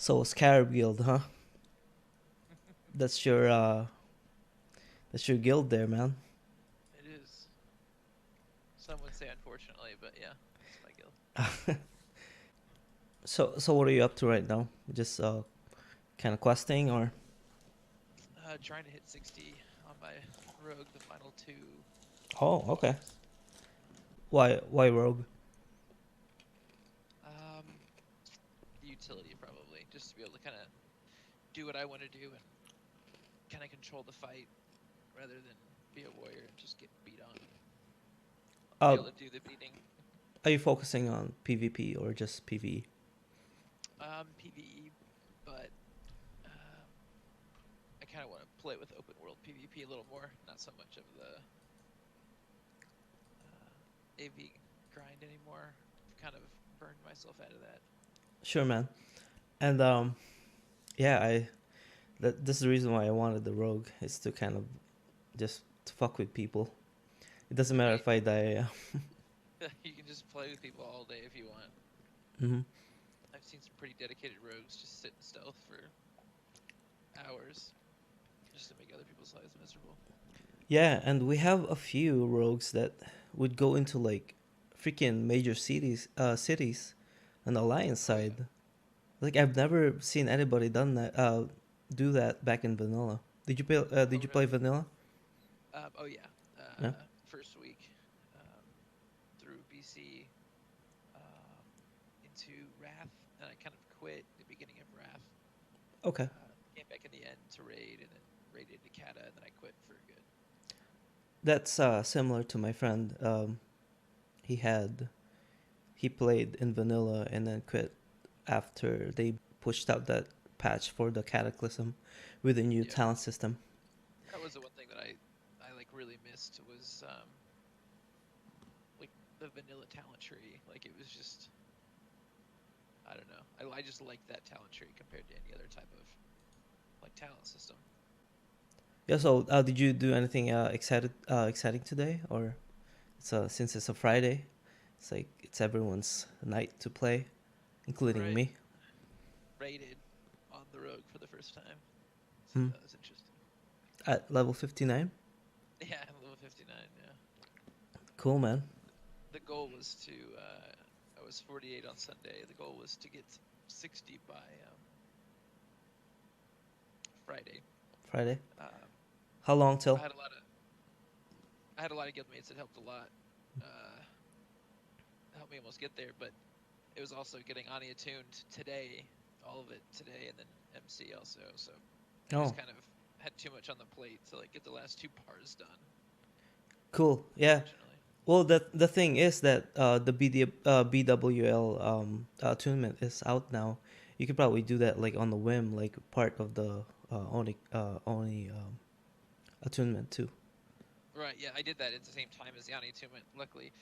So Scarab Guild, huh? That's your uh that's your guild there, man. It is. Some would say unfortunately, but yeah, it's my guild. So what are you up to right now? Just kind of questing or Trying to hit 60 on my rogue, the final two Oh, okay. quests. Why rogue? Um, the utility probably, just to be able to kind of do what I want to do and kind of control the fight rather than be a warrior and just get beat on. Be Uh able to do the beating. are you focusing on PvP or just PvE? PVE, but um, I kind of want to play with open world PvP a little more, not so much of the AV grind anymore. I've kind of burned myself out of that. Sure, man. And yeah, this is the reason why I wanted the rogue is to kind of just to fuck with people. It doesn't matter Right. if I die. You can just play with people all day if you want. Mhm. I've seen some pretty dedicated rogues just sit in stealth for hours just to make other people's lives miserable. Yeah, and we have a few rogues that would go into like freaking major cities on the alliance Oh yeah. side. Like I've never seen anybody do that back in vanilla. Oh Did you play really? vanilla? Oh yeah. Yeah. First week um, through BC um, into Wrath, and I kind of quit at the beginning of Wrath. Okay. Came back in the end to raid, and then raided to Kata, and then I quit for good. That's similar to my friend. He had he played in vanilla and then quit after they pushed out that patch for the cataclysm with the new Yeah, talent system. that was the one thing that I like really missed was like the vanilla talent tree. Like it was just I don't know. I just liked that talent tree compared to any other type of like talent system. Yeah. So did you do anything exciting today, or since it's a Friday, it's like it's everyone's night to play, including Right. me. Rated on the rogue for the first time, so Hmm. that was interesting. At level 59. Yeah, I'm level 59. Yeah. Cool, man. The goal was to I was 48 on Sunday. The goal was to get 60 by Friday. Friday. Um, How long I till? had a lot of I had a lot of guildmates that helped a lot. Uh, Helped me almost get there, but it was also getting Ani attuned today, all of it today, and then MC also. So I Oh, just kind of had too much on the plate to like get the last two pars done. cool. Yeah. Unfortunately, Well, the thing is that BWL tournament is out now. You could probably do that like on the whim, like part of the only attunement too. right? Yeah, I did that at the same time as the Ani attunement. Luckily,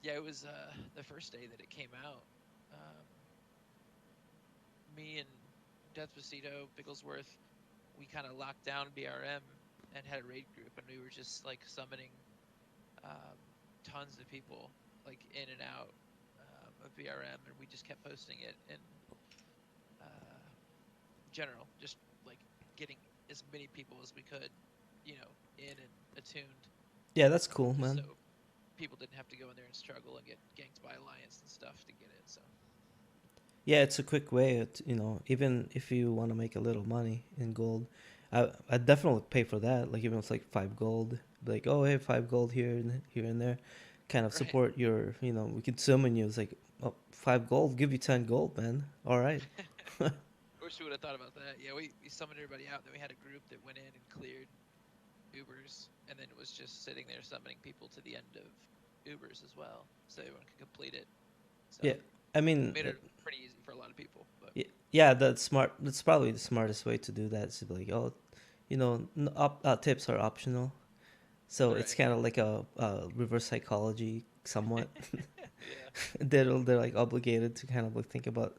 yeah, it was the first day that it came out. Um, Me and Despacito, Bigglesworth, we kind of locked down BRM and had a raid group, and we were just like summoning um, tons of people like in and out of BRM, and we just kept posting it in uh, general, just like getting as many people as we could, in and attuned, Yeah, that's cool, just man. so people didn't have to go in there and struggle and get ganked by Alliance and stuff to get it. So Yeah, it's a quick way. Even if you want to make a little money in gold, I definitely pay for that. Like even if it's like 5 gold, like oh hey 5 gold here and there, kind of right. support your. We could summon you. It's like 5 gold, give you 10 gold, man. All right. Wish we would have thought about that. Yeah, we summoned everybody out. Then we had a group that went in and cleared Ubers, and then it was just sitting there summoning people to the end of Ubers as well, so everyone could complete it. So Yeah, I mean, made it pretty easy for a lot of people. But yeah, that's smart. That's probably the smartest way to do that. Is to be like, oh, tips are optional. So it's right, kind of like a reverse psychology, somewhat. yeah, They're like obligated to kind of like think about,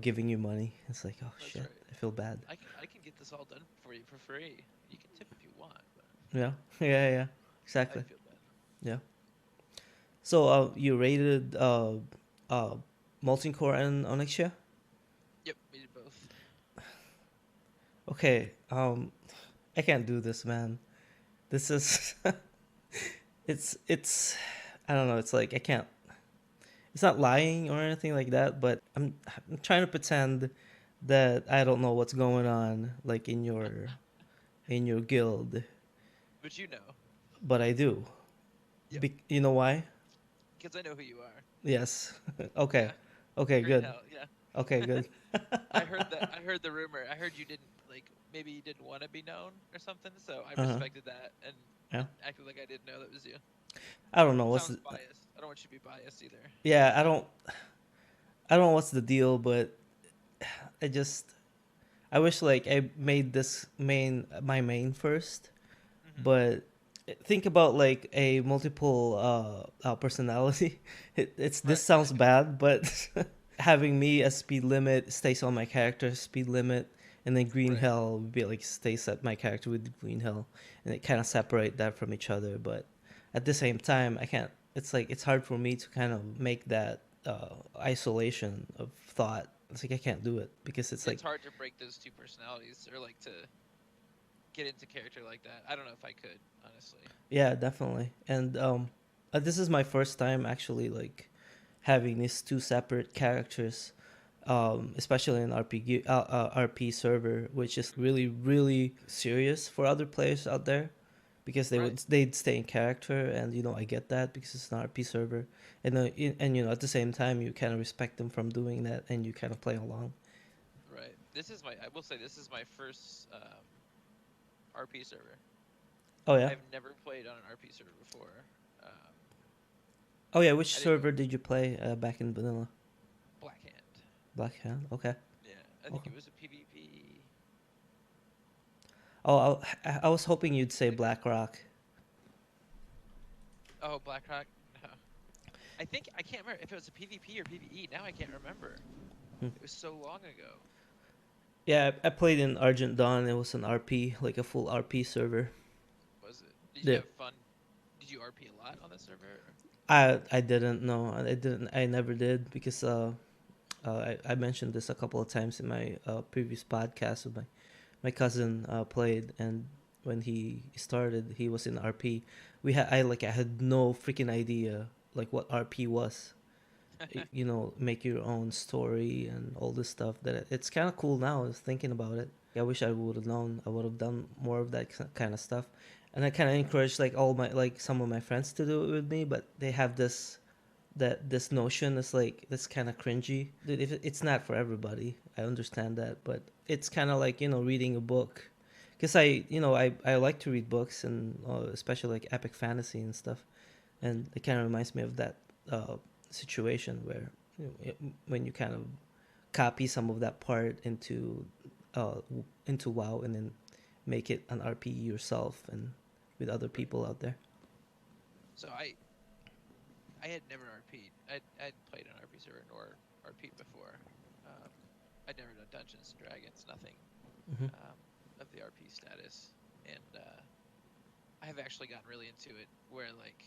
giving you money. It's like, oh that's shit, right. I feel bad. I can get this all done for you for free. You can tip if you want, but Yeah, yeah. I Exactly. feel bad. Yeah. So you rated molten core and onyxia? Yep, we did both. Okay, I can't do this, man. This is it's I don't know. It's like I can't. It's not lying or anything like that, but I'm trying to pretend that I don't know what's going on, like in your guild, But you know. but I do. Yep. You know why? Because I know who you are. Yes. Okay. Yeah. Okay. You're in Good. hell. Yeah. Okay. Good. I heard the rumor. I heard you didn't like maybe you didn't want to be known or something. So I Uh huh. respected that Yeah. and acted like I didn't know that was you. I don't know what's Sounds the, biased. I don't want you to be biased either. yeah. I don't know what's the deal, but I just I wish like I made this main my main first, Hmm. but think about like a multiple personality. It's this Right. sounds bad, but having me as speed limit stays on my character speed limit, and then green Right. hell would be like stays at my character with green hell, and it kind of Right. separate that from each other. But at the same time, I can't. It's like it's hard for me to kind of make that isolation of thought. It's like I can't do it because it's like It's hard to break those two personalities or like to get into character like that. I don't know if I could honestly. yeah, definitely. And this is my first time actually like having these two separate characters, especially in RP server, which is Hmm. really serious for other players out there, because Right. they'd stay in character, and I get that because it's an RP server, and and at the same time you kind of respect them from doing that, and you kind of play along. Right. This is my. I will say this is my first RP server. Oh yeah, I've never played on an RP server before. Um, oh yeah. Which I didn't know server did you play back in vanilla? Black Hand. Black Hand. Okay. Yeah, I think Okay. it was a PvP. Oh, I was hoping you'd say I think it was. BlackRock. Oh, BlackRock. No, I think I can't remember if it was a PvP or PvE. Now I can't remember. Hmm. It was so long ago. Yeah, I played in Argent Dawn. It was an RP, like a full RP server. Was it? Did you Yeah. have fun? Did you RP a lot on that server? Or? I didn't know. I didn't. I never did because I mentioned this a couple of times in my previous podcast. With my cousin played, and when he started, he was in RP. I had no freaking idea like what RP was. Make your own story and all this stuff. That it's kind of cool now. I was thinking about it. I wish I would have known. I would have done more of that kind of stuff, and I kind of encouraged like all my like some of my friends to do it with me, but they have this notion is like that's kind of cringy. It's not for everybody. I understand that, but it's kind of like reading a book, because I like to read books, and especially like epic fantasy and stuff, and it kind of reminds me of that uh, situation where when you kind of copy some of that part into WoW, and then make it an RP yourself and with other Right. people out there. So I had never RP'd. I hadn't played an RP server nor RP'd before. Um, I'd never done Dungeons and Dragons, nothing Hmm. of the RP status, and I have actually gotten really into it. Where like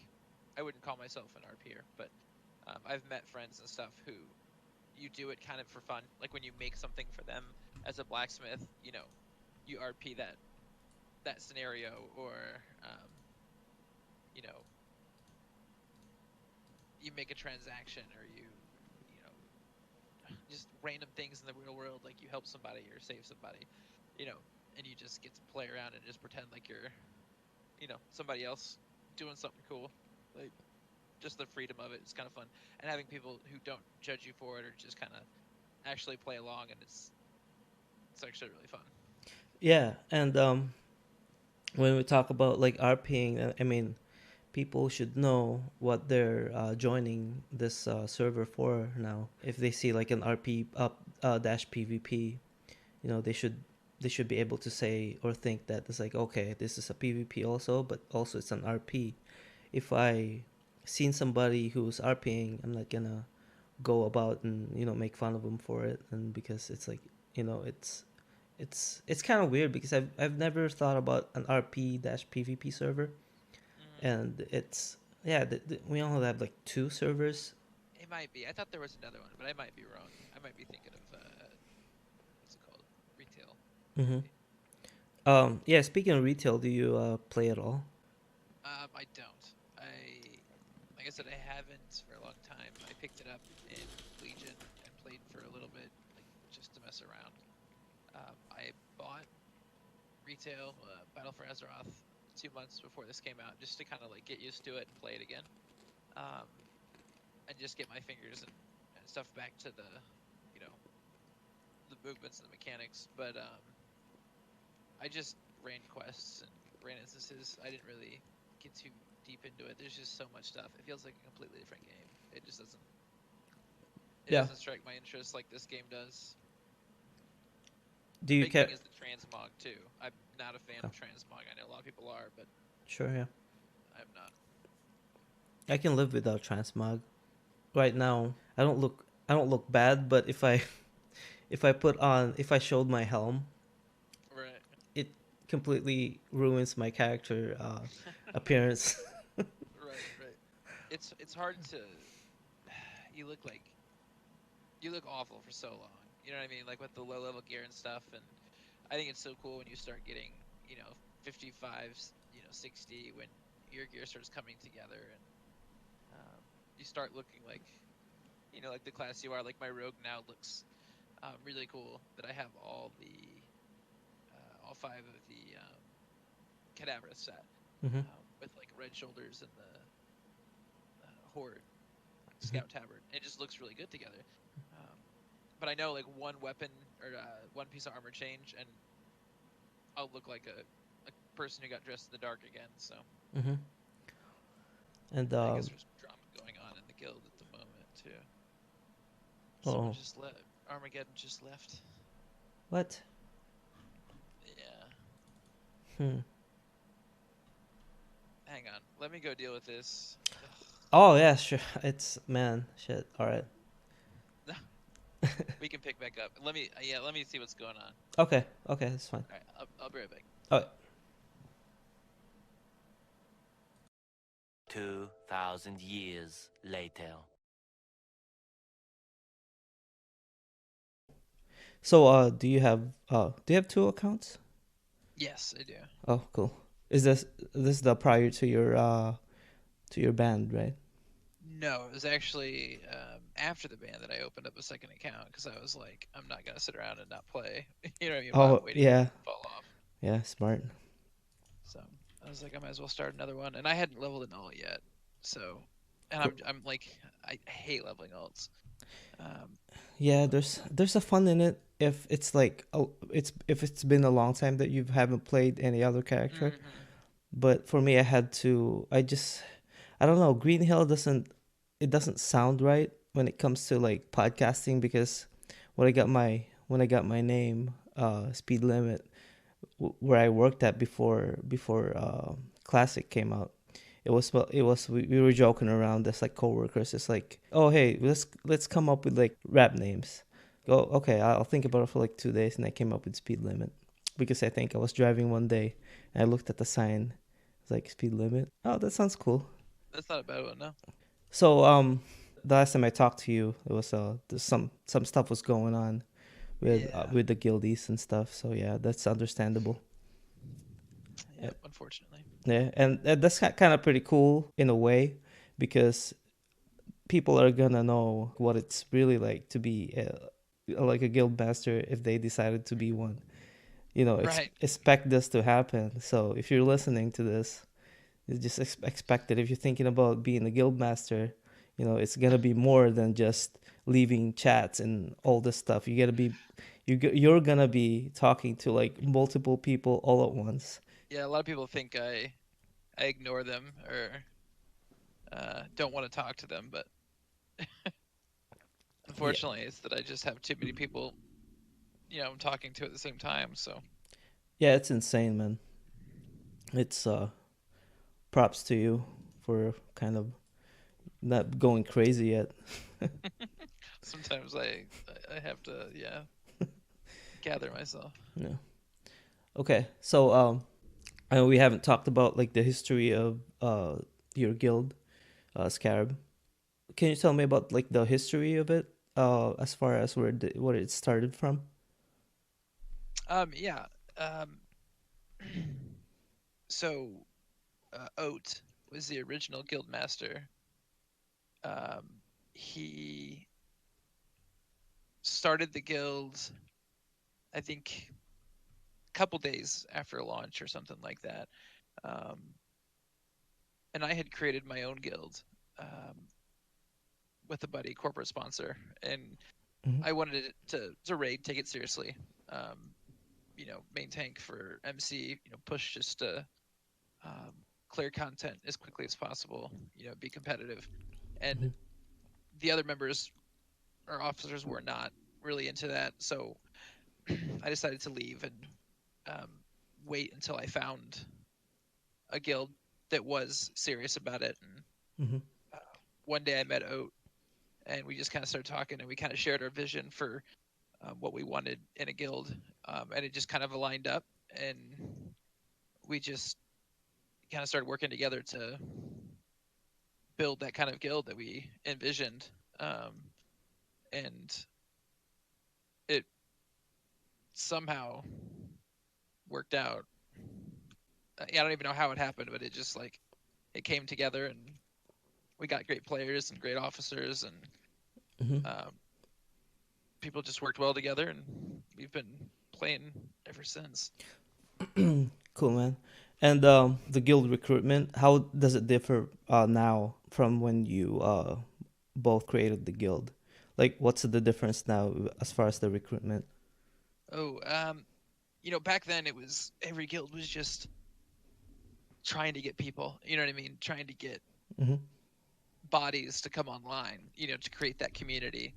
I wouldn't call myself an RPer, but I've met friends and stuff who you do it kind of for fun. Like when you make something for them as a blacksmith, you RP that scenario, or you know, you make a transaction, or just random things in the real world, like you help somebody or save somebody, you know, and you just get to play around and just pretend like you're, somebody else doing something cool. Like just the freedom of it is kind of fun, and having people who don't judge you for it or just kind of actually play along, and it's actually really fun. Yeah, and when we talk about like RPing, I mean, people should know what they're joining this server for now. If they see like an RP up dash PvP, they should be able to say or think that it's like, okay, this is a PvP also, but also it's an RP. If I seen somebody who's RPing, I'm not gonna go about and make fun of them for it, and because it's like it's kind of weird because I've never thought about an RP dash PvP server, Hmm. and it's yeah, we only have like two servers. It might be. I thought there was another one, but I might be wrong. I might be thinking of. Mm-hmm. Yeah. Speaking of retail, do you play at all? I don't. Like I said, I haven't for a long time. I picked it up in Legion and played for a little bit, like just to mess around. I bought retail Battle for Azeroth 2 months before this came out, just to kind of like get used to it and play it again, um, and just get my fingers and stuff back to you know, the movements and the mechanics. But I just ran quests and ran instances. I didn't really get too deep into it. There's just so much stuff. It feels like a completely different game. It just doesn't. It Yeah. doesn't strike my interest like this game does. Do you Big thing care? is the transmog too. I'm not a fan Oh, of transmog. I know a lot of people are, but sure. Yeah. I'm not. I can live without transmog. Right now, I don't look bad, but if I showed my helm, Right. it completely ruins my character appearance. Right. Right. It's hard to. You look like you look awful for so long. You know what I mean? Like with the low level gear and stuff. And I think it's so cool when you start getting 55s, 60 when your gear starts coming together and you start looking like like the class you are. Like my rogue now looks really cool. That I have all five of the Cadavra set Mm-hmm. with like red shoulders and the horde Mm-hmm. scout tabard. It just looks really good together. Um, but I know like one weapon or one piece of armor change, and I'll look like a person who got dressed in the dark again. So Mm-hmm. And I guess there's drama going on in the guild at the moment too. Someone oh, just left. Armageddon just left. what? Yeah. Hmm. Hang on. Let me go deal with this. Oh yeah, sure. It's man, shit. All right. We can pick back up. Let me see what's going on. Okay. Okay, that's fine. All right, I'll be right back. Oh, 2,000 years later. so do you have two accounts? Yes, I do. Oh, cool. Is this the prior to your band, right? No, it was actually after the band that I opened up a second account because I was like, I'm not gonna sit around and not play. You know what I mean? While I'm Oh, waiting for it yeah. to fall off. Yeah, smart. So I was like, I might as well start another one, and I hadn't leveled an alt yet. So, and Cool. I'm like, I hate leveling alts. Um, Yeah, but there's a fun in it if it's like if it's been a long time that you haven't played any other character. hmm But for me, I don't know. Green Hill doesn't sound right when it comes to like podcasting because when I got my name, Speed Limit, where I worked at before Classic came out. We were joking around as like coworkers. It's like, oh hey, let's come up with like rap names. Go okay, I'll think about it for like 2 days, and I came up with Speed Limit because I think I was driving one day and I looked at the sign. It's like Speed Limit. Oh, that sounds cool. that's not a bad one, no. So the last time I talked to you, it was there's some stuff was going on Yeah. with the guildies and stuff. So yeah, that's understandable. Uh, Yep. Unfortunately. Yeah, and that's kind of pretty cool in a way because people are gonna know what it's really like to be like a guild master if they decided to be one. You know, Right. expect this to happen. So if you're listening to this, you just expect it. If you're thinking about being a guild master, you know, it's gonna be more than just leaving chats and all this stuff. You're gonna be talking to like multiple people all at once. Yeah. A lot of people think I ignore them or don't want to talk to them, but Yeah, unfortunately, it's that I just have too many people, I'm talking to at the same time. So yeah, it's insane, man. It's props to you for kind of not going crazy yet. sometimes I have to, yeah, gather myself. Yeah. Okay, so I know we haven't talked about like the history of your guild, Scarab. Can you tell me about like the history of it, as far as where it started from? Yeah. Um, so Oat was the original guild master. He started the guild, I think, a couple days after launch or something like that. Um, and I had created my own guild um, with a buddy, corporate sponsor, and Mm-hmm. I wanted it to raid, take it seriously. Um, main tank for MC. Push just to um, clear content as quickly as possible. Be competitive. And Mm-hmm. the other members or officers were not really into that, so I decided to leave and um, wait until I found a guild that was serious about it. And Mm-hmm. uh, one day I met Oat, and we just kind of started talking, and we kind of shared our vision for what we wanted in a guild, and it just kind of aligned up, and we just kind of started working together to build that kind of guild that we envisioned, and it somehow worked out. Yeah, I don't even know how it happened, but it just like it came together, and we got great players and great officers, and Mm-hmm. um, people just worked well together, and we've been playing ever since. Cool, man. And the guild recruitment, how does it differ now from when you both created the guild? Like, what's the difference now as far as the recruitment? Oh, back then it was every guild was just trying to get people. You know what I mean? Trying to get Mm-hmm. bodies to come online. To create that community,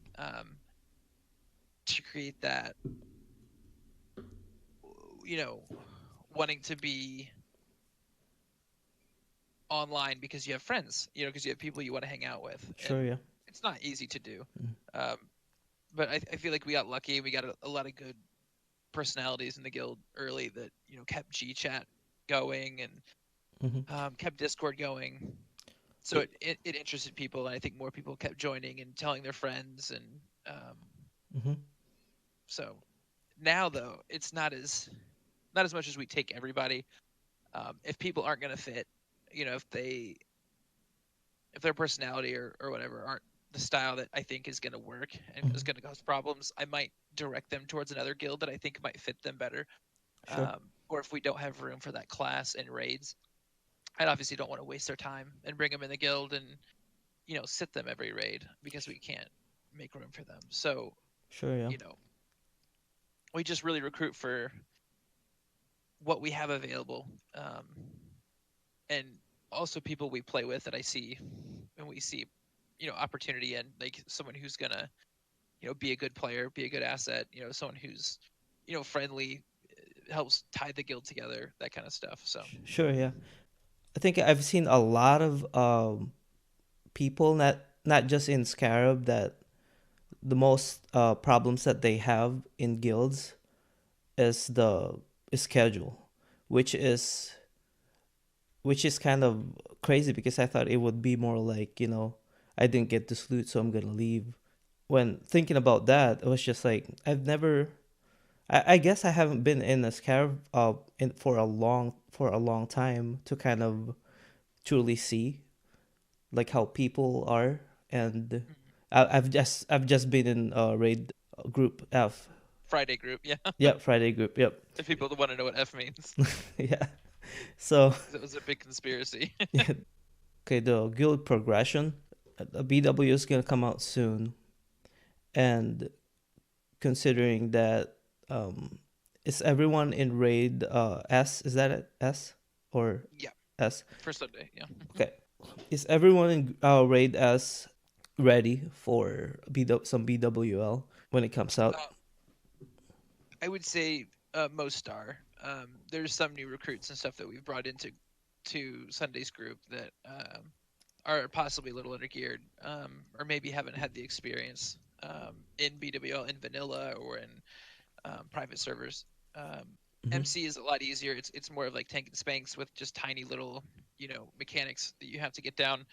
to create that, you know, wanting to be online because you have friends. Because you have people you want to hang out with, and Sure, yeah. it's not easy to do. Mm-hmm. Um, but I feel like we got lucky. We got a lot of good personalities in the guild early that kept G chat going and Mm-hmm. kept Discord going. So it interested people, and I think more people kept joining and telling their friends, and um, Mm-hmm. so now though it's not as much as we take everybody. If people aren't going to fit, if their personality or whatever aren't the style that I think is going to work and Mm-hmm. is going to cause problems, I might direct them towards another guild that I think might fit them better. Sure. Or if we don't have room for that class in raids, I obviously don't want to waste their time and bring them in the guild and sit them every raid because we can't make room for them. So Sure, yeah. you know we just really recruit for what we have available, and also people we play with that I see and we see opportunity in, like someone who's gonna be a good player, be a good asset, someone who's friendly, helps tie the guild together, that kind of stuff. So Sure, yeah. I think I've seen a lot of people, not just in Scarab, that the most problems that they have in guilds is the schedule, which is kind of crazy because I thought it would be more like, I didn't get this loot, so I'm gonna leave. When thinking about that, it was just like I've never. I guess I haven't been in a Scarab for a long time to kind of truly see like how people are, and I've just been in raid group F. Friday group, yeah. Yep, Friday group. Yep. If people want to know what F means, Yeah. So because it was a big conspiracy. yeah. Okay, the guild progression, the BW is gonna come out soon, and considering that, um, is everyone in raid S? Is that it? S or Yeah, S? for Sunday, yeah. Okay, is everyone in raid S ready for some BWL when it comes out? uh, I would say most are. There's some new recruits and stuff that we've brought into Sunday's group that are possibly a little undergeared, or maybe haven't had the experience in BWL in vanilla or in private servers. Um, Mm-hmm. MC is a lot easier. It's more of like tank and spanks with just tiny little mechanics that you have to get down.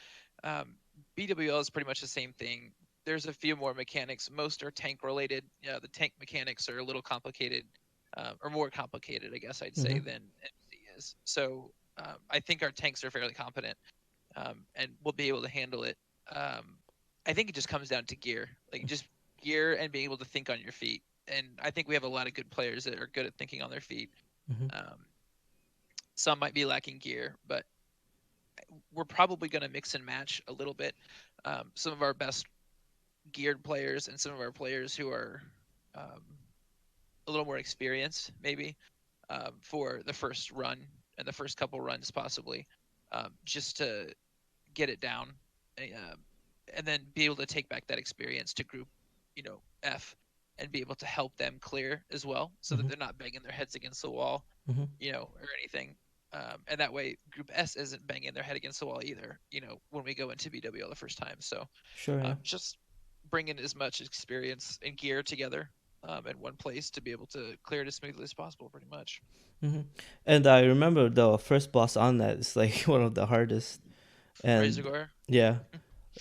BWL is pretty much the same thing. There's a few more mechanics. Most are tank related. Yeah, the tank mechanics are a little complicated. or more complicated, I guess I'd say, Mm-hmm. than MC is. So I think our tanks are fairly competent, and we'll be able to handle it. Um, I think it just comes down to gear, like just gear and being able to think on your feet. And I think we have a lot of good players that are good at thinking on their feet. Mm-hmm. Um, some might be lacking gear, but we're probably going to mix and match a little bit. Some of our best geared players and some of our players who are um, a little more experienced, maybe, for the first run and the first couple runs, possibly, just to get it down, uh, and then be able to take back that experience to group, F, and be able to help them clear as well, so that Mm-hmm. they're not banging their heads against the wall, Mm-hmm. or anything. And that way, Group S isn't banging their head against the wall either, when we go into BWL the first time. So Sure. Yeah. just bringing as much experience and gear together in one place to be able to clear it as smoothly as possible, pretty much. Mm-hmm. And I remember the first boss on that is like one of the hardest. And Razorgore. yeah,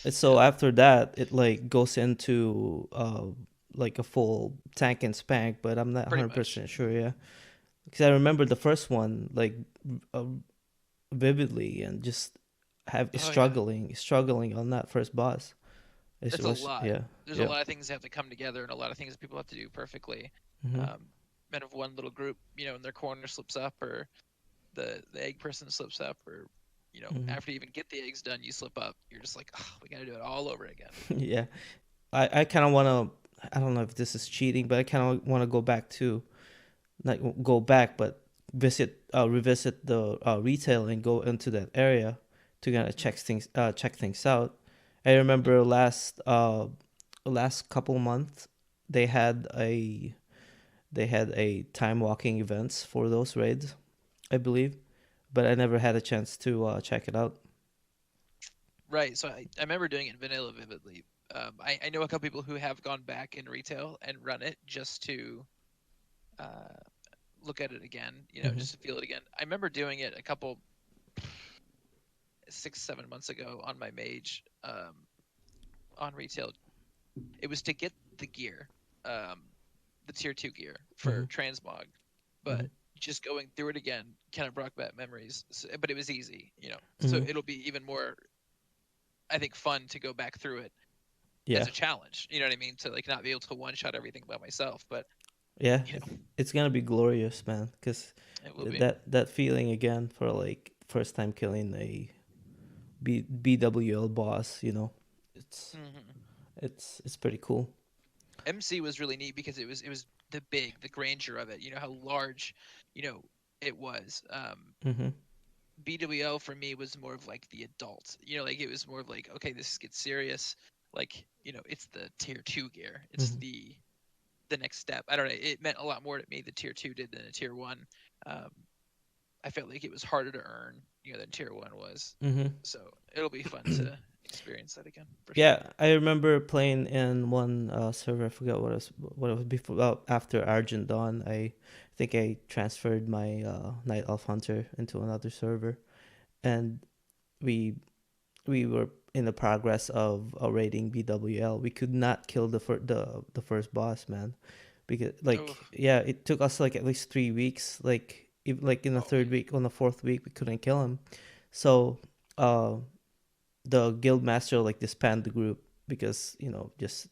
and so Yeah, after that, it like goes into like a full tank and spank, but I'm not pretty much. 100% sure. Yeah, because I remember the first one like uh, vividly, and just have Oh yeah, struggling on that first boss. It it's a was lot. yeah, There's a yeah. lot of things that have to come together, and a lot of things that people have to do perfectly. Mm-hmm. Um, and if one little group, in their corner slips up, or the egg person slips up, or Mm-hmm. after you even get the eggs done, you slip up. You're just like, oh, we got to do it all over again. Yeah, I kind of want to. I don't know if this is cheating, but I kind of want to go back to not go back, but revisit the retail and go into that area to kind of check things out. I remember last couple months they had a time walking events for those raids, I believe, but I never had a chance to check it out. Right. So I remember doing it in vanilla vividly. I know a couple people who have gone back in retail and run it just to uh, look at it again, Mm-hmm. just to feel it again. I remember doing it a couple 6, 7 months ago on my mage, on retail. It was to get the gear, um, the tier 2 gear Mm-hmm. for transmog, Mm-hmm. but just going through it again kind of brought back memories. But it was easy, so Mm-hmm. it'll be even more, I think, fun to go back through it Yeah, as a challenge. You know what I mean? To like not be able to one shot everything by myself, but yeah, you know, it's gonna be glorious, man. Cause it will be. that feeling again for like first time killing a BWL boss, it's Hmm. it's pretty cool. MC was really neat because it was the grandeur of it. You know how large, you know, it was. Mm-hmm. BWL for me was more of like the adult. Like it was more of like, okay, this gets serious. Like, it's the tier 2 gear. It's Mm-hmm. the next step. I don't know. It meant a lot more to me the tier 2 did than a tier 1. Um, I felt like it was harder to earn, than tier 1 was. Mm-hmm. So it'll be fun to experience that again for sure. Yeah, I remember playing in one server. I forgot what it was before. After Argent Dawn, I think I transferred my Night Elf Hunter into another server, and we we were in the progress of raiding BWL. We could not kill the first boss, man, because Oh, like yeah, it took us like at least 3 weeks. Like in the oh third man. week, on the fourth week, we couldn't kill him. So uh, the guild master like disbanded the group because just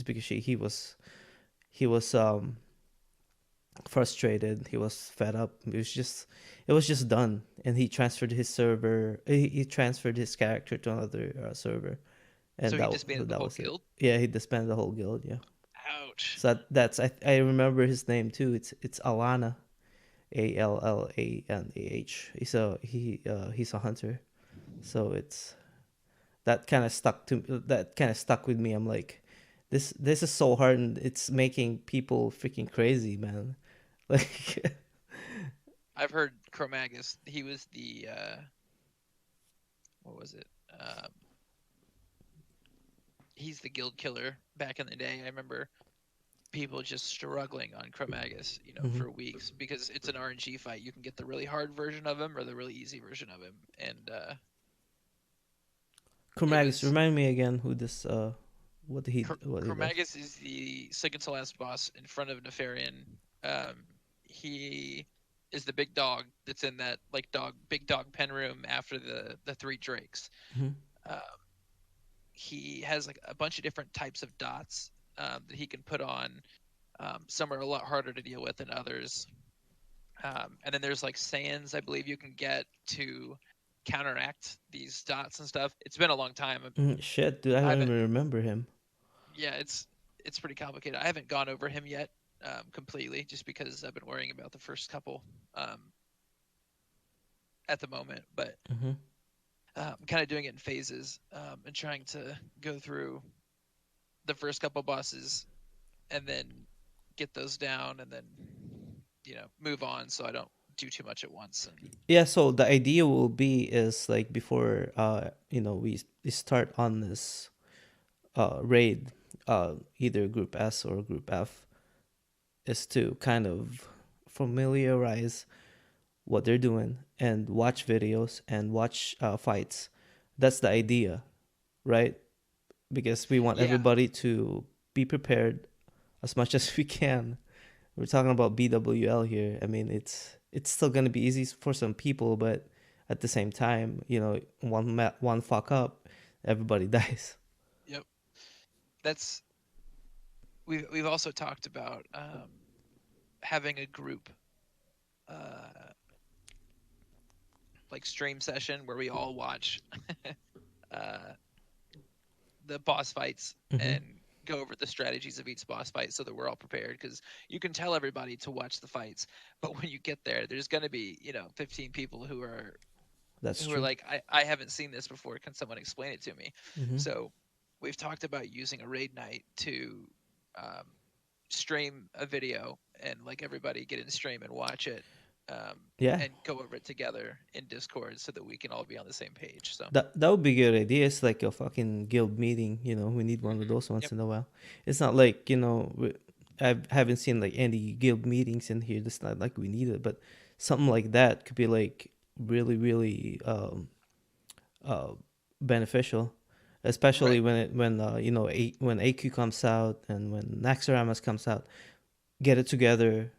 because he was frustrated. He was fed up. It was just done, and he transferred his character to another server, So and he disbanded the that whole was it. guild? Yeah, he disbanded the whole guild. Yeah, Ouch. so that's I remember his name too. It's Alana, Allanah. He's a hunter, so that kind of stuck with me. I'm like, this is so hard, and it's making people freaking crazy, man. Like, I've heard Chromagus. He was the what was it? Um, he's the guild killer back in the day. I remember people just struggling on Chromagus, mhm. for weeks because it's an RNG fight. You can get the really hard version of him or the really easy version of him, and it Chromagus, was remind me again who this what he does. Chromagus is the second to last boss in front of Nefarian. Um, He is the big dog that's in that like dog big dog pen room after the three drakes. Mm-hmm. Um, he has like a bunch of different types of dots that he can put on. Some are a lot harder to deal with than others. And then there's like sands I believe you can get to counteract these dots and stuff. It's been a long time. Shit, dude, I I don't haven't. even remember him. Yeah, it's pretty complicated. I haven't gone over him yet completely, just because I've been worrying about the first couple um, at the moment. But Mm-hmm. I'm kind of doing it in phases and trying to go through the first couple bosses and then get those down and then move on so I don't do too much at once. And Yeah, so the idea will be is like before we start on this raid, either group S or group F, is to kind of familiarize what they're doing and watch videos and watch fights. That's the idea, right? Because we want yeah, everybody to be prepared as much as we can. We're talking about BWL here. I mean, it's still gonna be easy for some people, but at the same time, one fuck up, everybody dies. yep. That's we've also talked about having a group uh, like stream session where we all watch uh, the boss fights Mm-hmm. and go over the strategies of each boss fight so that we're all prepared, because you can tell everybody to watch the fights, but when you get there there's going to be 15 people That's who are true. like, I haven't seen this before, can someone explain it to me? Mm-hmm. So we've talked about using a raid night to um, stream a video and like everybody get in stream and watch it, um, Yeah, and go over it together in Discord so that we can all be on the same page. So that would be a good idea. It's like a fucking guild meeting. We need one of those once yep. in a while. It's not like I haven't seen like any guild meetings in here. It's not like we need it, but something like that could be like really, really uh, beneficial, especially Right. when AQ comes out and when Naxxramas comes out. Get it together,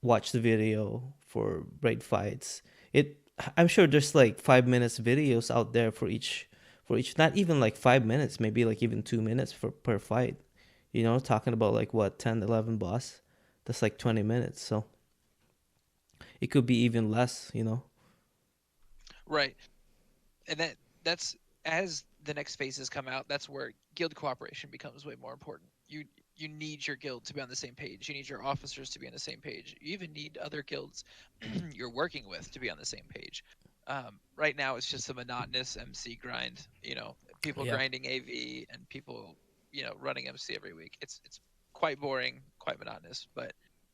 watch the video for raid fights. It I'm sure there's like 5 minutes videos out there for each, not even like 5 minutes, maybe like even 2 minutes for per fight. Talking about like what 10, 11 boss. That's like 20 minutes, so it could be even less. Right. And that's as the next phases come out, that's where guild cooperation becomes way more important. You need your guild to be on the same page. You need your officers to be on the same page. You even need other guilds you're working with to be on the same page. Right now, it's just a monotonous MC grind. People Yeah. grinding AV and people, running MC every week. It's quite boring, quite monotonous. But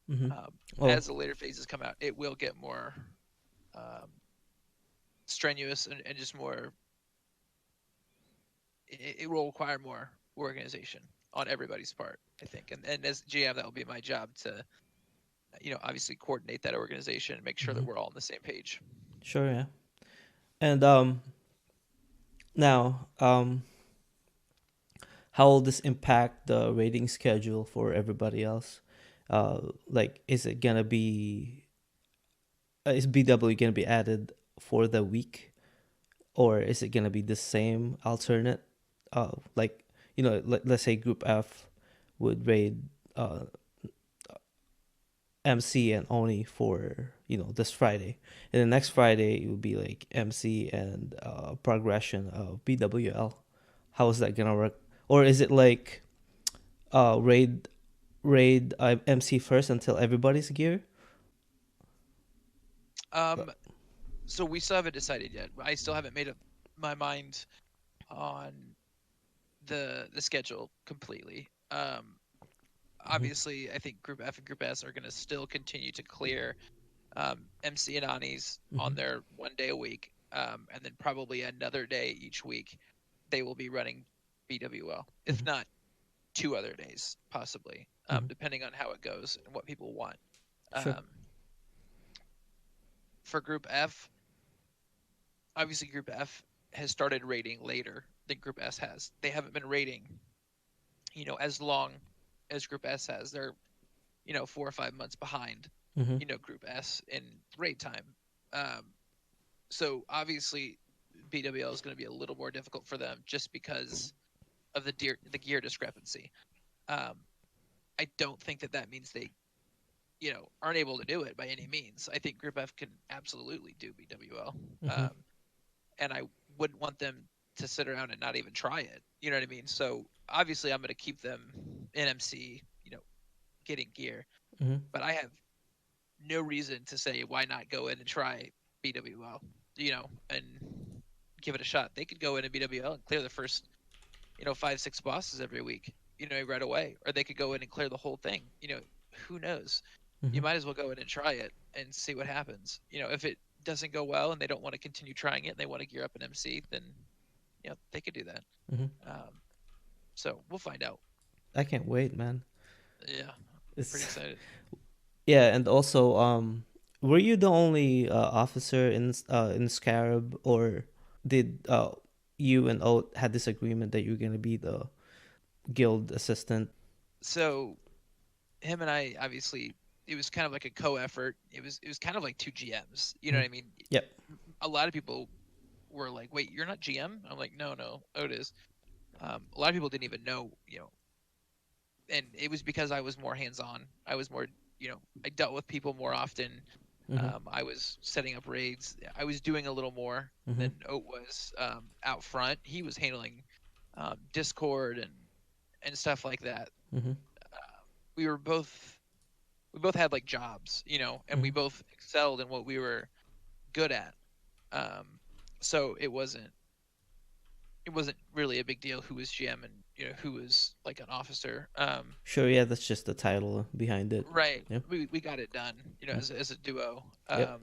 Mm-hmm. um, Oh. as the later phases come out, it will get more um, strenuous and just more. It will require more organization on everybody's part, I think. And as GM, that will be my job to, obviously coordinate that organization and make sure Mm-hmm. that we're all on the same page. Sure. Yeah. And now how will this impact the rating schedule for everybody else? Like, is it gonna be is BW gonna be added for the week, or is it gonna be the same alternate? Like let's say Group F would raid uh MC and Oni for this Friday, and the next Friday it would be like MC and progression of BWL. How is that gonna work? Or is it like raid MC first until everybody's gear? Um, so we still haven't decided yet. I still haven't made up my mind on the schedule completely. Mm-hmm. Obviously, I think Group F and Group S are going to still continue to clear MC and Anis Mm-hmm. on their 1 day a week, and then probably another day each week they will be running BWL, if Mm-hmm. not 2 other days, possibly, Mm-hmm. depending on how it goes and what people want. Sure. Um, for Group F, obviously Group F has started rating later than Group S has. They haven't been rating, as long as Group S has. They're, 4 or 5 months behind, Mhm. Group S in raid time. Um, so obviously, BWL is going to be a little more difficult for them just because of the gear discrepancy. Um, I don't think that means they aren't able to do it by any means. I think Group F can absolutely do BWL, Mhm. um, and I wouldn't want them to sit around and not even try it. You know what I mean? So obviously, I'm going to keep them in MC, getting gear, Mhm. but I have no reason to say why not go in and try BWL, and give it a shot. They could go in and BWL and clear the first, 5, 6 bosses every week, right away, or they could go in and clear the whole thing. Who knows? You Mhm. might as well go in and try it and see what happens. If it doesn't go well and they don't want to continue trying it and they want to gear up an MC, then they could do that. Mhm. So we'll find out. I can't wait, man. Yeah, pretty It's excited. yeah, and also, were you the only officer in Scarab, or did you and Oat had this agreement that you were gonna be the guild assistant? So him and I, obviously, it was kind of like a co-effort. It was kind of like two GMs. You know Mhm. what I mean? Yep. A lot of people were like, "Wait, you're not GM?" I'm like, "No, no, Otis." A lot of people didn't even know, and it was because I was more hands-on. I was more, I dealt with people more often. Mhm. I was setting up raids. I was doing a little more Mhm. than Oat was, out front. He was handling Discord and stuff like that. Mhm. We were both we both had like jobs, and we Mhm. both excelled in what we were good at. Um, so it wasn't really a big deal who was GM and who was like an officer. Sure. Yeah, that's just the title behind it. Right. Yep. We got it done, Mhm. as a duo. Yep.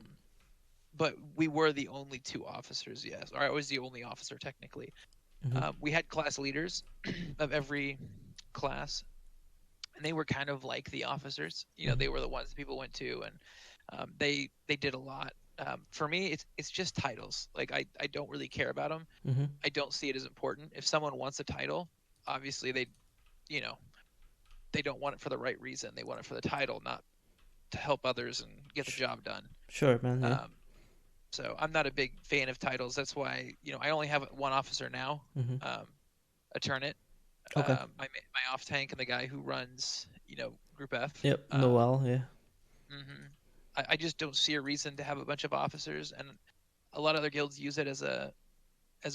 But we were the only two officers, yes, or I was the only officer technically. Mhm. We had class leaders of every class, and they were kind of like the officers. Mhm. They were the ones that people went to, and they did a lot. For me, it's just titles. Like I don't really care about them. Mhm. I don't see it as important. If someone wants a title, obviously you know, they don't want it for the right reason. They want it for the title, not to help others and get the Sh- job done. sure, man. Yeah. Um, so I'm not a big fan of titles. That's why I only have one officer now, Mhm. um, a Turnit, Okay. my off tank, and the guy who runs Group F. Yep. Noel. Yeah. Mhm. I just don't see a reason to have a bunch of officers, and a lot of other guilds use it as a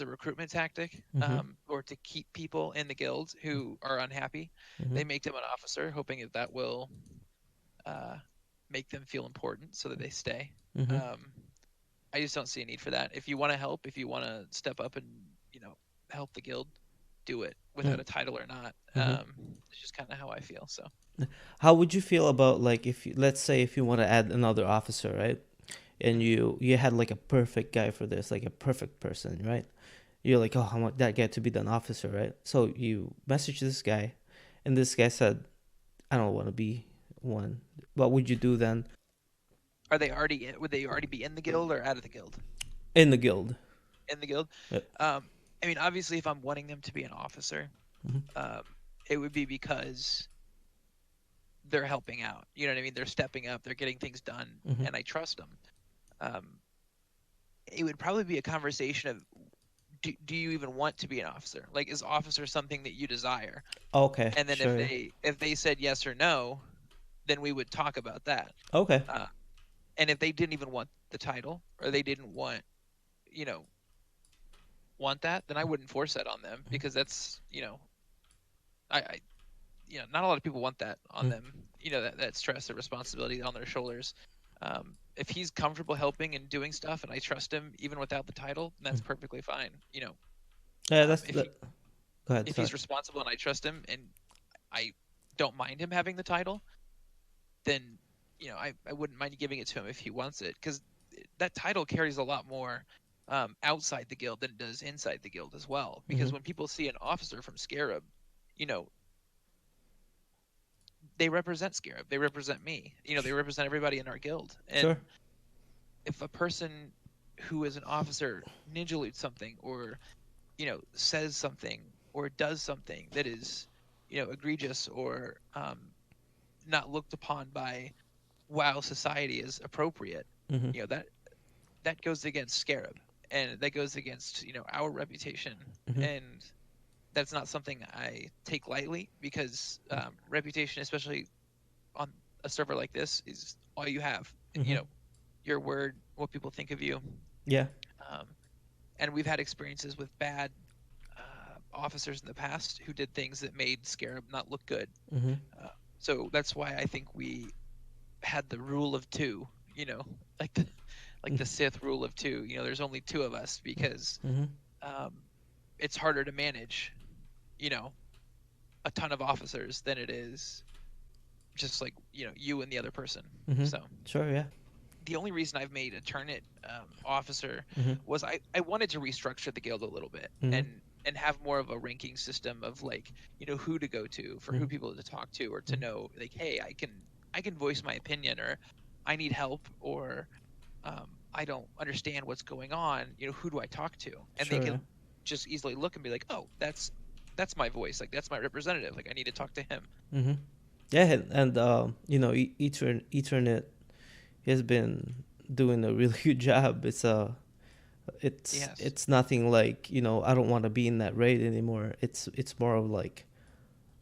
recruitment tactic, Mhm. or to keep people in the guild who are unhappy. Mhm. They make them an officer, hoping that will uh, make them feel important so that they stay. Mhm. Um, I just don't see a need for that. If you want to help, if you want to step up and help the guild, do it without Mm. a title or not. Mhm. It's just kind of how I feel. So How would you feel about, like, if let's say if you want to add another officer, right? And mhm. you had like a perfect guy for this, like a perfect person, right? You're like, oh, I want that guy to be an officer, right? So you message this guy, and this guy said, I don't want to be one. What would you do then? Would they already be in the guild or out of the guild? In the guild. In the guild. Yep. I mean, obviously, if I'm wanting them to be an officer, Mhm. um, it would be because they're helping out. You know what I mean? They're stepping up. They're getting things done, Mhm. and I trust them. Um, it would probably be a conversation of, do you even want to be an officer? Like, is officer something that you desire? Okay. And then if Sure. they said yes or no, then we would talk about that. Okay. Uh, and if they didn't even want the title, or they didn't you know, want that, then I wouldn't force that on them, because that's, I not a lot of people want that on Mhm. them. That stress and responsibility on their shoulders. If he's comfortable helping and doing stuff, and I trust him even without the title, then that's Mhm. perfectly fine. Yeah, that's If that. Go ahead. if Sorry. he's responsible and I trust him, and I don't mind him having the title, then I wouldn't mind giving it to him if he wants it, because that title carries a lot more, outside the guild than it does inside the guild as well. Because Mhm. when people see an officer from Scarab, you know they represent Scarab, they represent me, they represent everybody in our guild. Sure. And if a person who is an officer ninja loots something, or says something, or does something that is egregious, or not looked upon by WoW society as appropriate. Mm-hmm. You know, that goes against Scarab, and that goes against, you know, our reputation, Mm-hmm. and that's not something I take lightly, because reputation, especially on a server like this, is all you have. You Mm-hmm. know, your word, what people think of you. Yeah. Um, and we've had experiences with bad officers in the past who did things that made Scarab not look good. Mm-hmm. Uh, so that's why I think we had the rule of two. You know, like the Sith rule of two. You know, there's only two of us, because Mm-hmm. um, it's harder to manage, you know, a ton of officers than it is just like, you know, you and the other person. Mm-hmm. So Sure. Yeah. the only reason I've made a Turnit officer Mm-hmm. was I wanted to restructure the guild a little bit, Mm-hmm. and have more of a ranking system of, like, you know, who to go to, for who people to talk to, or to know, like, hey, I can voice my opinion, or I need help, or I don't understand what's going on. You know, who do I talk to? And they Sure. Yeah. can just easily look and be like, oh, that's my voice. Like, that's my representative. Like, I need to talk to him. Mm-hmm. Yeah, and you know, Ethernet has been doing a really good job. Yes. It's nothing like, you know, I don't want to be in that raid anymore. It's more of like,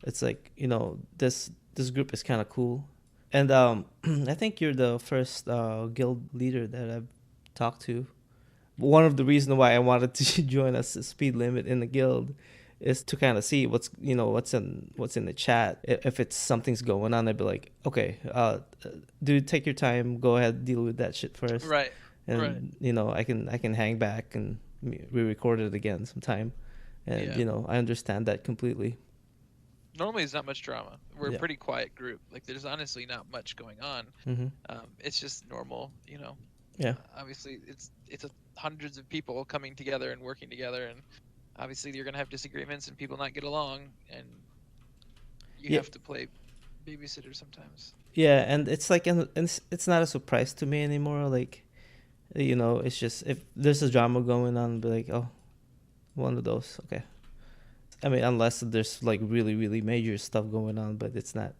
it's like, you know, this group is kind of cool. And I think you're the first guild leader that I've talked to. One of the reasons why I wanted to join a speed limit in the guild is to kind of see what's, you know, what's in the chat. If it's something's going on, I'd be like, okay, dude, take your time, go ahead, deal with that shit first, Right. Right. and you know, I can hang back and re-record it again sometime, and Yeah. you know, I understand that completely. Normally, it's not much drama. We're a Yeah. pretty quiet group. Like, there's honestly not much going on. Mhm. It's just normal, you know. Yeah. Obviously, hundreds of people coming together and working together, and obviously you're gonna have disagreements and people not get along, and you Yeah. have to play babysitter sometimes. Yeah, and it's like, and it's not a surprise to me anymore. Like, you know, it's just, if there's a drama going on, be like, oh, one of those. Okay. I mean, unless there's like really, really major stuff going on, but it's not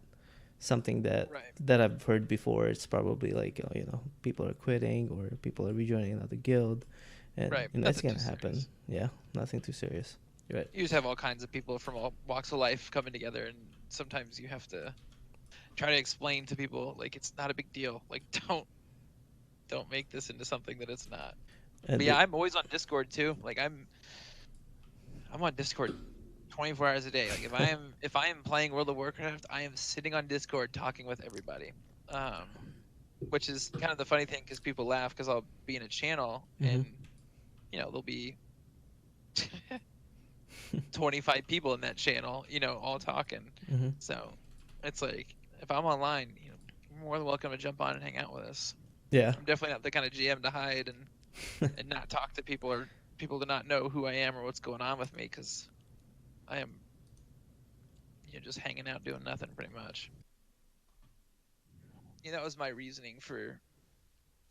something Right. that I've heard before. It's probably like, oh, you know, people are quitting or people are rejoining another guild, and Right. you know, it's Nothing too gonna happen. serious. Yeah, nothing too serious. You're right. You just have all kinds of people from all walks of life coming together, and sometimes you have to try to explain to people, like, it's not a big deal. Like, don't make this into something that it's not. But And yeah, I'm always on Discord too. Like, I'm on Discord 24 hours a day. Like, if I am playing World of Warcraft, I am sitting on Discord talking with everybody. Which is kind of the funny thing, because people laugh, because I'll be in a channel and, you know, there'll be 25 people in that channel, you know, all talking. mm-hmm. So it's like, if I'm online, you know, you're more than welcome to jump on and hang out with us. Yeah. I'm definitely not the kind of GM to hide and not talk to people, or people to not know who I am or what's going on with me, because I am, you know, just hanging out doing nothing pretty much. You know, that was my reasoning for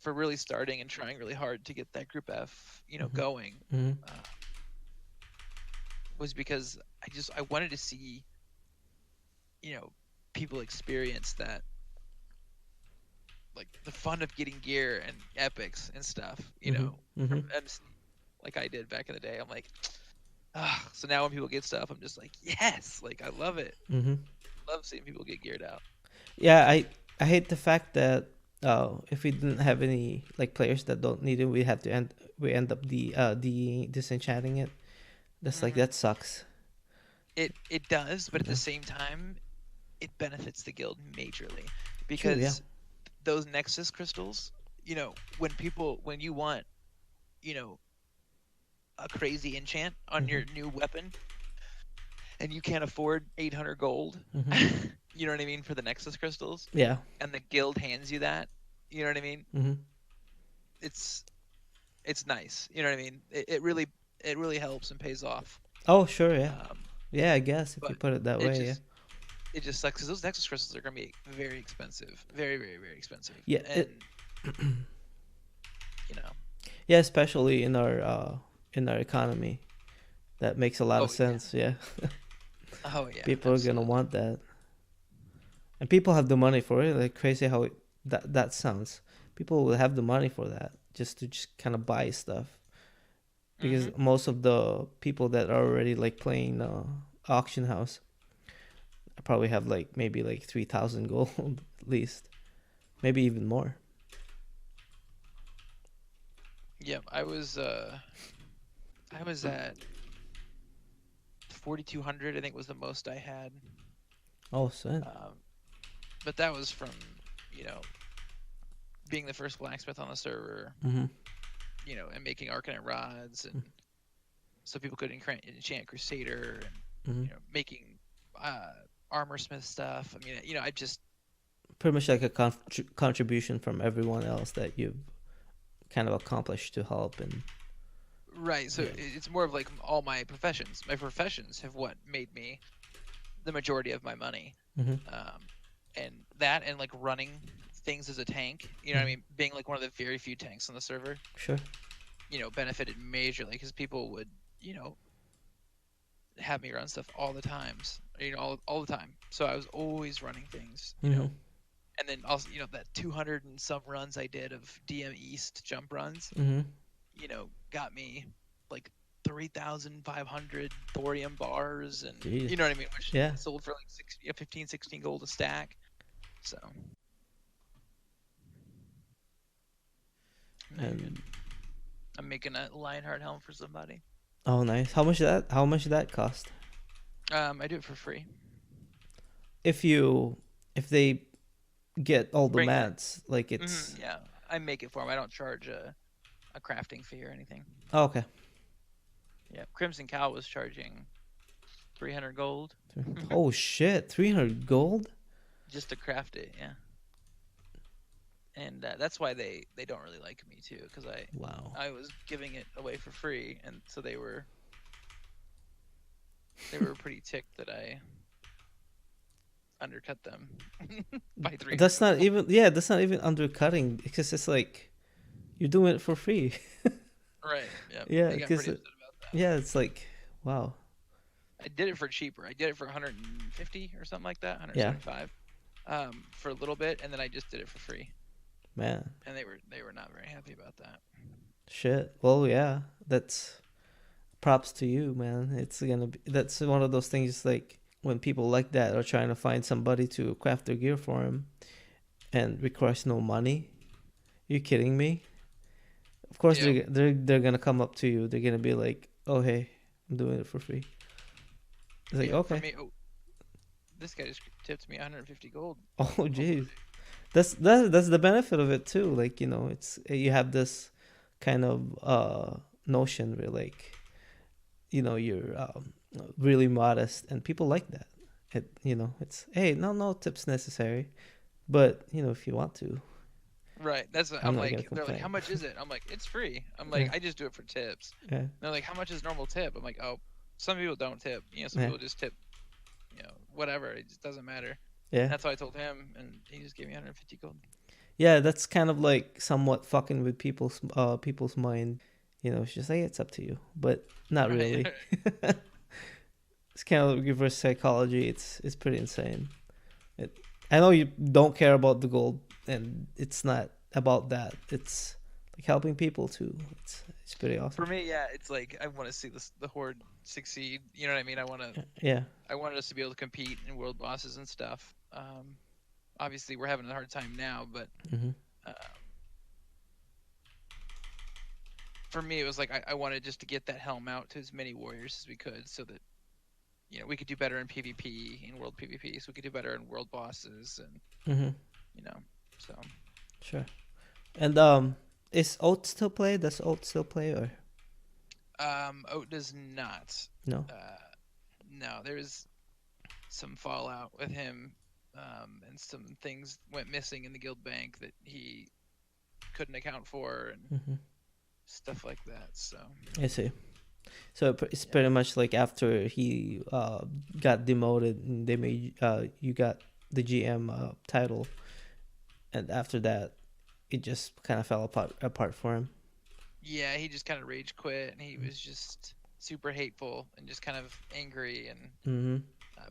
really starting and trying really hard to get that Group F, you know, going. Mm-hmm. Was because I wanted to see, you know, people experience that, like, the fun of getting gear and epics and stuff, you know, from MC, like I did back in the day. I'm like, so now when people get stuff, I'm just like, yes, like, I love it. Mm-hmm. Love seeing people get geared out. Yeah, I hate the fact that if we didn't have any like players that don't need it, we end up disenchanting it. That's like, that sucks. It does, but at the same time, it benefits the guild majorly, True, yeah. because those Nexus crystals, you know, when you want, you know, a crazy enchant on your new weapon, and you can't afford 800 gold, you know what I mean, for the Nexus crystals, Yeah. and the guild hands you that, you know what I mean? Mm-hmm. It's nice, you know what I mean? It really helps and pays off. Oh, sure, yeah. Um, Yeah, I guess if you but put it that it way, yeah. just it just sucks, because those Nexus crystals are gonna be very expensive, very, very, very expensive. Yeah, and you know. yeah, especially in our economy, that makes a lot of sense. Yeah. Oh yeah. People Absolutely. are gonna want that. And people have the money for it. Like crazy how that sounds. People will have the money for that just to just kind of buy stuff because Mm-hmm. most of the people that are already like playing auction house probably have like maybe like 3,000 gold at least, maybe even more. Yeah, I was at 4,200. I think was the most I had. Oh, shit. Um, but that was from, you know, being the first blacksmith on the server, Mm-hmm. and making arcanite rods, and so people could enchant Crusader, and Mm-hmm. making uh, armor smith stuff. I mean, I just Pretty much like a contribution from everyone else that you've kind of accomplished to help and right. So yeah. it's more of like all my professions. My professions have what made me the majority of my money, Mm-hmm. um, and that, and like running things as a tank. You know what I Mm-hmm. mean? Being like one of the very few tanks on the server, Sure. benefited majorly because people would, you know, have me run stuff all the times, all the time. So I was always running things, Mm-hmm. and then also, that 200 and some runs I did of DM East jump runs, Mm-hmm. got me like 3,500 thorium bars, and Jeez. you know what I mean, which Yeah. sold for like 60, 15, 16 gold a stack. So making And I'm making a Lionheart helm for somebody. oh, nice. How much did that cost? I do it for free. If you if they get all the Bring it. mats, like it's Yeah, I make it for them. I don't charge a crafting fee or anything. oh, okay. Yeah, Crimson Cow was charging 300 gold Oh shit, 300 gold? just to craft it. Yeah, and that's why they don't really like me too, because Wow. I was giving it away for free, and so they were pretty ticked that I undercut them by 300 That's not gold. even yeah, that's not even undercutting because it's like you're doing it for free. Right. Yeah, Yeah, they got because pretty upset about that. yeah, it's like wow. I did it for cheaper. I did it for 150 or something like that, Yeah, 175, for a little bit, and then I just did it for free, man. and they were not very happy about that. Shit. Well, yeah. That's props to you, man. It's gonna be that's one of those things like when people like that are trying to find somebody to craft their gear for them and requires no money. You kidding me? Of course Yeah. they're gonna come up to you. They're gonna be like, "Oh hey, I'm doing it for free." It's like Yeah, for okay. me, oh, this guy just tipped me 150 gold. Oh Oh, jeez, that's the benefit of it too. Like it's you have this kind of notion where like you're really modest and people like that. It's hey no tips necessary, but if you want to, right. That's what I'm I'm not gonna like. They're like, "How complain. much is it?" I'm like, "It's free." I'm Yeah, like, "I just do it for tips." yeah, They're like, "How much is normal tip?" I'm like, "Oh, some people don't tip. Some yeah, people just tip. Whatever. It just doesn't matter." yeah. And that's what I told him, and he just gave me 150 gold. Yeah, that's kind of like somewhat fucking with people's mind. It's just like it's up to you, but not Right. really. It's kind of like reverse psychology. It's pretty insane. It, I know you don't care about the gold, and it's not about that. It's like helping people too. It's pretty For awesome. me, yeah, it's like I want to see the horde succeed. You know what I mean? Yeah. I wanted us to be able to compete in world bosses and stuff. Obviously, we're having a hard time now, but Hmm. um, for me, it was like I wanted just to get that helm out to as many warriors as we could, so that we could do better in PvP, in world PvP, so we could do better in world bosses, and Hmm. you know, so Sure. And is Oat still play? Does Oat still play or Oat does not. no? Uh, no, there's some fallout with him, and some things went missing in the guild bank that he couldn't account for, and Hmm. stuff like that. So I see. So it's yeah, pretty much like after he got demoted and they made you got the GM title, and after that it just kind of fell apart for him. yeah, he just kind of rage quit, and he was just super hateful and just kind of angry, and Mm-hmm.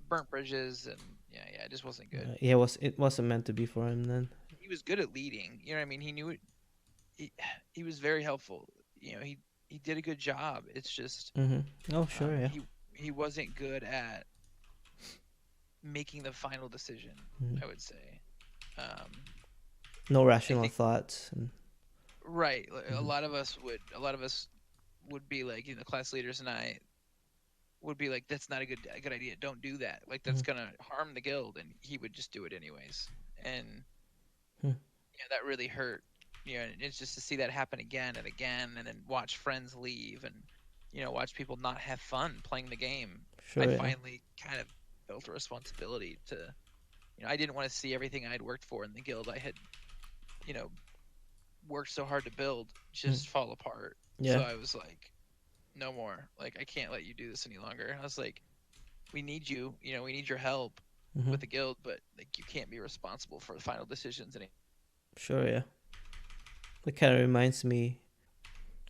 burnt bridges, and yeah, it just wasn't good. Yeah, it wasn't meant to be for him then. He was good at leading. You know what I mean? He knew it. He, he was very helpful. He did a good job. It's just Oh sure, yeah. he wasn't good at making the final decision. Mhm. I would say. Um, No I rational think thoughts. And right. A mhm. lot of us would. A lot of us would be like, class leaders and I would be like, that's not a good idea. Don't do that. Like that's Mhm. gonna harm the guild, and he would just do it anyways. And Hmm. yeah, that really hurt. And it's just to see that happen again and again, and then watch friends leave, and watch people not have fun playing the game. I Sure, yeah. finally kind of felt a responsibility to, I didn't want to see everything I'd worked for in the guild I had, you know, worked so hard to build Mm. just fall apart. So Yeah. I was like, no more. Like I can't let you do this any longer. And I was like, we need you. We need your help Hmm. with the guild, but like you can't be responsible for the final decisions. And Sure, yeah. It kind of reminds me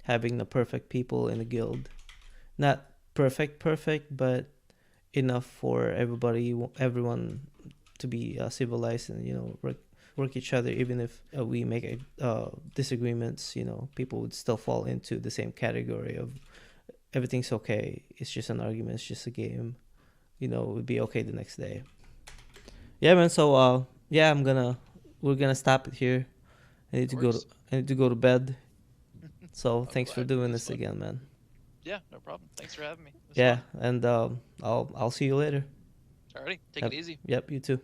having the perfect people in the guild. Not perfect, but enough for everyone to be civilized and work each other. Even if we make disagreements, people would still fall into the same category of everything's okay. It's just an argument. It's just a game. It would be okay the next day. Yeah, man. So yeah, we're gonna stop it here. I need it to go to works. I need to go to bed. So I'm thanks for glad it doing was this fun. again, man. Yeah, no problem. Thanks for having me. It was Yeah, fun. and I'll see you later. Alrighty, take it Yep. easy. Yep. You too.